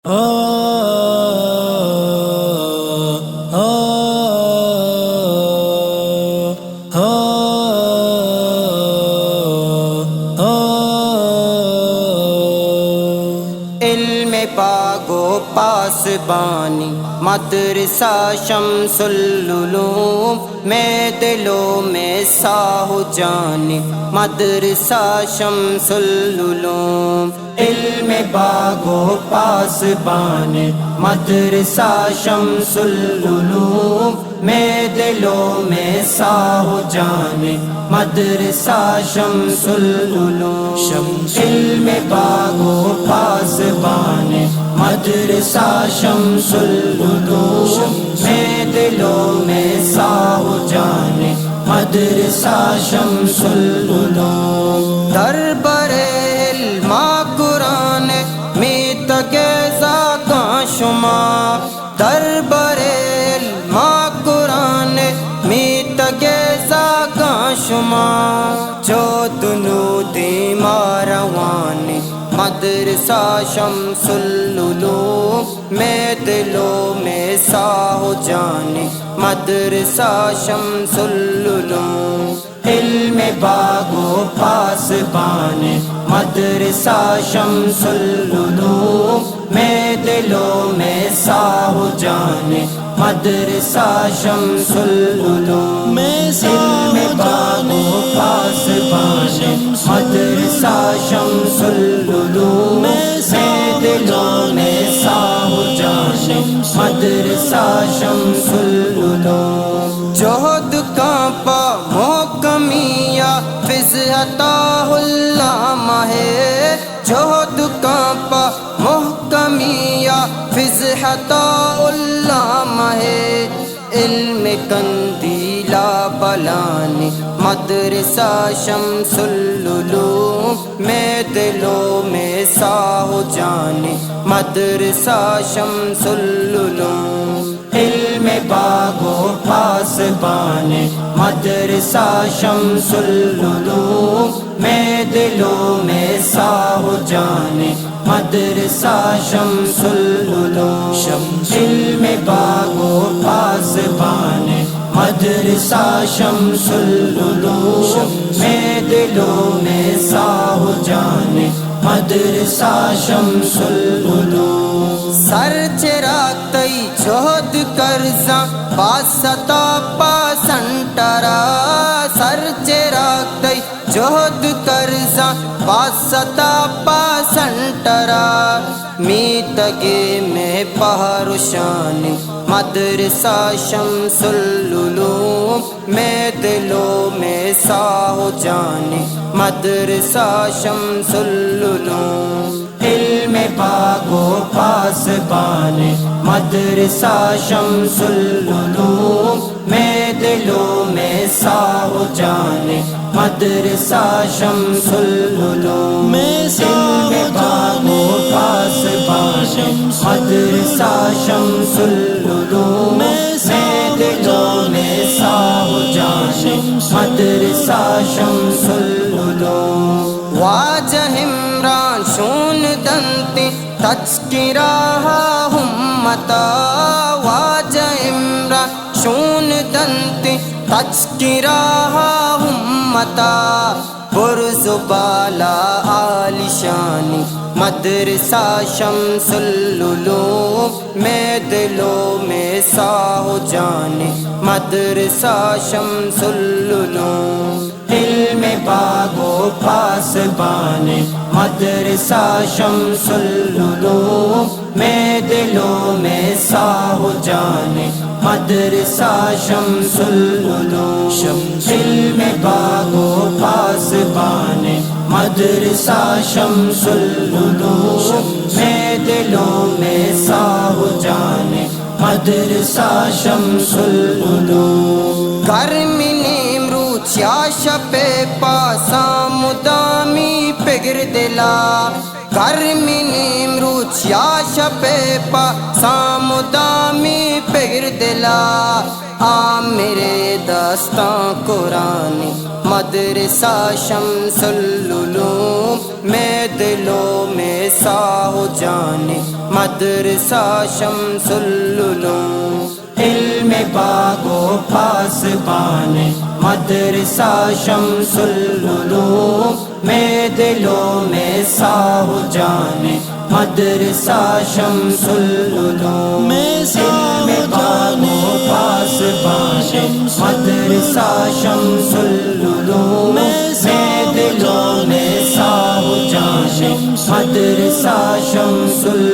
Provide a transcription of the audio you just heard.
علم پاگو پاسبانی مدرسہ شمس العلوم میں دلوں میں ساہو جانی مدرسہ شمس العلوم علم باغو پاسبانی مدرسہ شمس العلوم میں دلوں میں ساہو جانی مدرسہ شمس العلوم علم باغو پاسبانی مدرسہ شمس العلوم میں دلوں میں ساہو جانی مدرسہ شمس العلوم دربار علم قرآن میں تگیزا کا شمار دربار علم قرآن میں تگیزا کا شمار جو دنو دی ماروانی مدرسہ شمس العلوم میں دلوں میں ساہو جانی مدرسہ شمس العلوم علم باغو پاسبانی مدرسہ شمس العلوم میں دلوں میں ساہو جانی مدرسہ شمس العلوم علم باغو پاسبانی مدرسہ شمس العلوم میں دلوں میں ساہو جانی مدرسہ شمس العلوم جہد کانپا محکمیہ فض عطا علامہ ہے جہد کانپا محکمیہ فض عطا علامہ ہے علم قندیلہ بلانی مدرسہ شمس العلوم میں دلوں میں ساہو جانی مدرسہ شمس العلوم علم باغو پاسبانی مدرسہ شمس العلوم میں دلوں میں ساہو جانی مدرسہ شمس العلوم علم باغو پاسبانی مدرسہ شمس العلوم میں دلوں میں ساہو جانی مدرسہ شمس العلوم سر چراغ تی جہد کرزاں پاستا پاسنٹرا سر چراغ تی جہد کرزاں پاستا پاسنٹرا می تگے میں پہروشانی مدرسہ شمس العلوم میں دلوں میں ساہو جانی مدرسہ شمس العلوم علم باغو پاسبانی مدرسہ شمس العلوم میں دلوں میں ساہو جانی مدرسہ شمس العلوم علم باغو پاسبانی مدرسہ شمس العلوم میں دلوں میں ساہو جانی مدرسہ شمس العلوم واجہ عمران شون دنتی تذکرہ ہمتا واجہ عمران شون دنتی تذکرہ ہمتا برز بالا عالی شانی مدرسہ شمس العلوم میں دلوں میں ساہو جانی مدرسہ شمس العلوم علم باغو پاسبانی مدرسہ شمس العلوم میں دلوں میں ساہو جانی مدرسہ شمس العلوم علم باغو پاسبانی مدرسہ شمس العلوم میں دلوں میں ساہو جانی مدرسہ شمس العلوم گرمی نیمرود شپ پاسا مدامی پگر دلا گرمی نیمرود شپ پاسا مدامی پگر دلا آ میرے دستاں قرآنی مدرسہ شمس العلوم میں دلوں میں ساہو جانے مدرسہ شمس العلوم علم باغ و پاسبان مدرسہ شمس العلوم میں دلوں میں ساہو جانے مدرسہ شمس العلوم علم باغ و پاسبان مدرسہ شمس العلوم میں دلوں میں ساہو جانے مدرسہ شمس العلوم